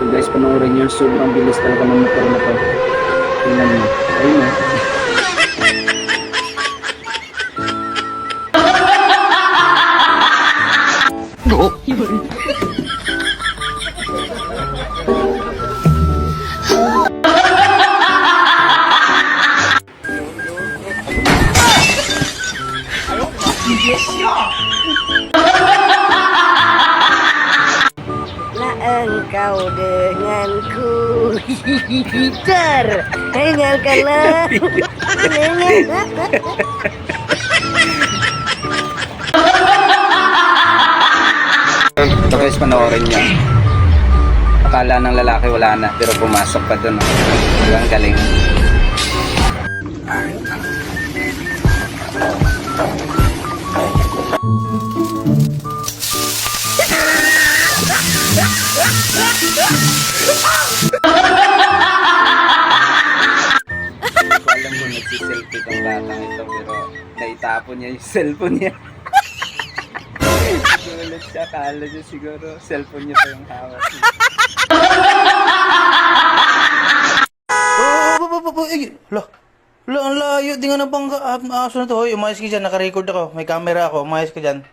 Ito guys, panoorin nyo. Sobrang bilis talaga ng motor na to. Tingnan nyo. Ayun na. Engkau denganku. Hihihitar, dengarkanlah. Ito guys, panoorin nyo. Akala ng lalaki wala na, pero pumasok pa dun. Ang galing. Alam mo, nagsiselfie kang batang ito, pero naitapon niya yung cellphone niya. Gulat siya, akala niya siguro cellphone niya pa yung hawak niya. Ang layo, di nga na bang aso na to. Hoy, umayos ka dyan, naka-record ako. May camera ako, umayos ka dyan.